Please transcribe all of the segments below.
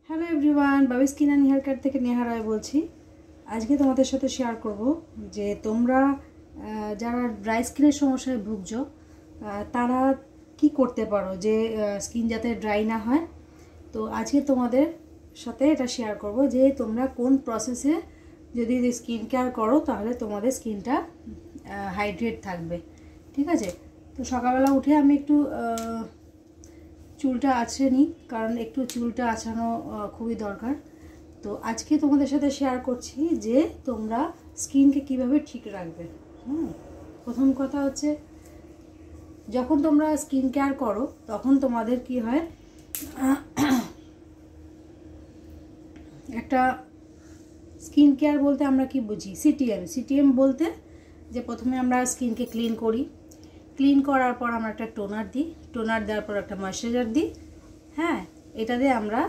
Hello everyone, বাবি skin and hair care থেকে নেহা রায় বলছি। আজকে তোমাদের সাথে শেয়ার করব যে তোমরা যারা ড্রাই স্কিনের সমস্যায় ভুগছ তারা কি করতে পারো যে স্কিন যাতে ড্রাই না হয়। তো আজকে তোমাদের সাথে এটা শেয়ার করব যে তোমরা কোন প্রসেসে যদি স্কিন কেয়ার করো তাহলে তোমাদের স্কিনটা হাইড্রেট থাকবে। ঠিক আছে, তো সকালবেলা উঠে আমি একটু চুলটা আঁচড়ে নিই, কারণ একটু চুলটা আঁচড়ানো খুবই দরকার। তো আজকে তোমাদের সাথে শেয়ার করছি যে তোমরা স্কিনকে কিভাবে ঠিক রাখবে। প্রথম কথা হচ্ছে, যখন তোমরা স্কিন কেয়ার করো তখন তোমাদের কি হয়, একটা স্কিন কেয়ার বলতে আমরা কি বুঝি, সিটিএম বলতে যে প্রথমে আমরা স্কিনকে ক্লিন করি, ক্লিন করার পর আমরা একটা টোনার দিই, টোনার দেওয়ার পর একটা ময়েশ্চারাইজার দিই। হ্যাঁ, এটা দিয়ে আমরা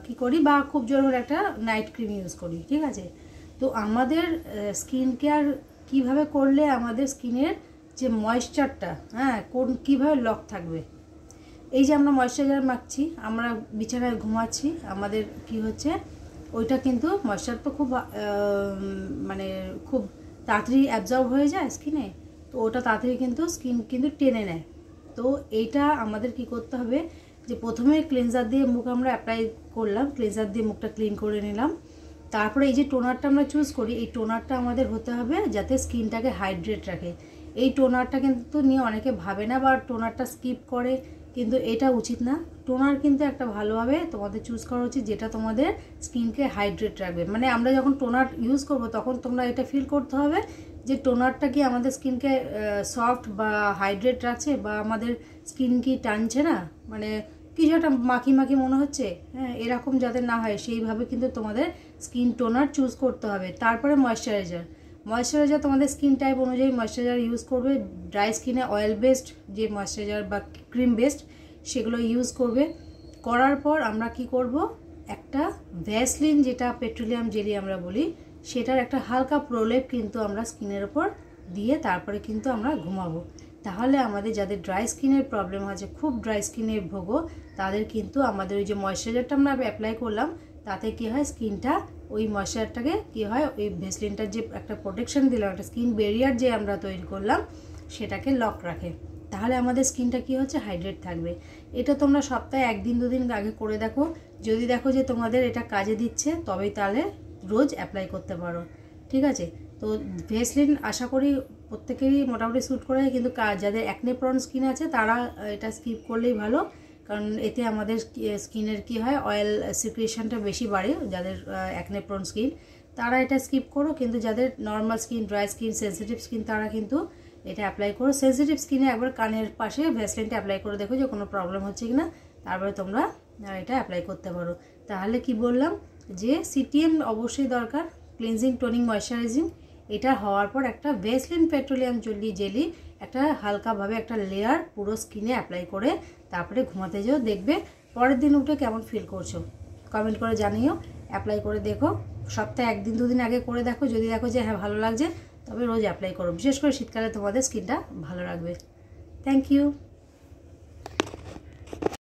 কি করি, বা খুব জোর হলে একটা নাইট ক্রিম ইউজ করি। ঠিক আছে, তো আমাদের স্কিন কেয়ার কীভাবে করলে আমাদের স্কিনের যে ময়েশ্চারটা কীভাবে লক থাকবে। এই যে আমরা ময়েশ্চারাইজার মাখছি, আমরা বিছানায় ঘুমাচ্ছি, আমাদের কি হচ্ছে, ওইটা কিন্তু ময়েশ্চার তো খুব খুব তাড়াতাড়ি অ্যাবজর্ব হয়ে যায় স্কিনে, তো ওটা তাড়াতাড়ি কিন্তু স্কিন কিন্তু টেনে নেয়। তো এইটা আমাদের কি করতে হবে, যে প্রথমে ক্লিনজার দিয়ে মুখ আমরা অ্যাপ্লাই করলাম, ক্লিনজার দিয়ে মুখটা ক্লিন করে নিলাম। তারপরে এই যে টোনারটা আমরা চুজ করি, এই টোনারটা আমাদের হতে হবে যাতে স্কিনটাকে হাইড্রেট রাখে। এই টোনারটা কিন্তু নিয়ে অনেকে ভাবে না বা টোনারটা স্কিপ করে, কিন্তু এটা উচিত না। টোনার কিন্তু একটা ভালোভাবে তোমাদের চুজ করা উচিত যেটা তোমাদের স্কিনকে হাইড্রেট রাখবে। মানে আমরা যখন টোনার ইউজ করব তখন তোমরা এটা ফিল করতে হবে যে টোনারটা কি আমাদের স্কিনকে সফট বা হাইড্রেট রাখছে, বা আমাদের স্কিন কি টানছে না, মানে কিছু একটা মাখি মাখি মনে হচ্ছে, এরকম যাতে না হয় সেইভাবে কিন্তু তোমাদের স্কিন টোনার চুজ করতে হবে। তারপরে ময়েশ্চারাইজার তোমাদের স্কিন টাইপ অনুযায়ী ময়েশ্চারাইজার ইউজ করবে। ড্রাই স্কিনে অয়েল বেসড যে ময়েশ্চারাইজার বা ক্রিম বেসড সেগুলো ইউজ করবে। করার পর আমরা কি করব, একটা ভ্যাসলিন যেটা পেট্রোলিয়াম জেলি আমরা বলি, সেটার একটা হালকা প্রলেপ কিন্তু আমরা স্কিনের ওপর দিয়ে তারপরে কিন্তু আমরা ঘুমাবো। তাহলে আমাদের যাদের ড্রাই স্কিনের প্রবলেম আছে, খুব ড্রাই স্কিনে ভোগো, তাদের কিন্তু আমাদের ওই যে ময়েশ্চারাইজারটা আমরা অ্যাপ্লাই করলাম তাতে কি হয়, স্কিনটা ওই ময়েশ্চারটাকে কি হয়, ওই ভ্যাসলিনটার যে একটা প্রোটেকশন দিলাম, একটা স্কিন ব্যারিয়ার যে আমরা তৈরি করলাম সেটাকে লক রাখে। তাহলে আমাদের স্কিনটা কি হচ্ছে, হাইড্রেট থাকবে। এটা তোমরা সপ্তাহে 1-2 দিন আগে করে দেখো। যদি দেখো যে তোমাদের এটা কাজে দিচ্ছে তবেই তাহলে রোজ অ্যাপ্লাই করতে পারো। ঠিক আছে, তো ভ্যাসলিন আশা করি প্রত্যেকেরই মোটামুটি স্যুট করে, কিন্তু যাদের অ্যাকনে প্রন স্কিন আছে তারা এটা স্কিপ করলেই ভালো, কারণ এতে আমাদের স্কিনের কি হয়, অয়েল সিক্রেশনটা বেশি বাড়ে। যাদের অ্যাকনে প্রন স্কিন তারা এটা স্কিপ করো, কিন্তু যাদের normal skin, dry skin, sensitive skin তারা কিন্তু এটা অ্যাপ্লাই করো। সেন্সিটিভ স্কিনে একবার কানের পাশে ভ্যাসলিনটা অ্যাপ্লাই করে দেখো যে কোনো প্রবলেম হচ্ছে কিনা, তারপরে তোমরা এটা অ্যাপ্লাই করতে পারো। তাহলে কি বললাম, যে সিটিএম অবশ্যই দরকার, ক্লিনজিং, টোনিং, ময়েশ্চারাইজিং। এটা হওয়ার পর একটা ভ্যাসলিন পেট্রোলিয়াম জেলি একটা হালকাভাবে একটা লেয়ার পুরো স্কিনে অ্যাপ্লাই করে তারপরে ঘুমাতে যাও। দেখবে পরের দিন উঠে কেমন ফিল করছো, কমেন্ট করে জানিও। অ্যাপ্লাই করে দেখো, সপ্তাহে 1-2 দিন আগে করে দেখো। যদি দেখো যে হ্যাঁ ভালো লাগছে তবে রোজ অ্যাপ্লাই করো। বিশেষ করে শীতকালে তোমাদের স্কিনটা ভালো রাখবে। Thank you.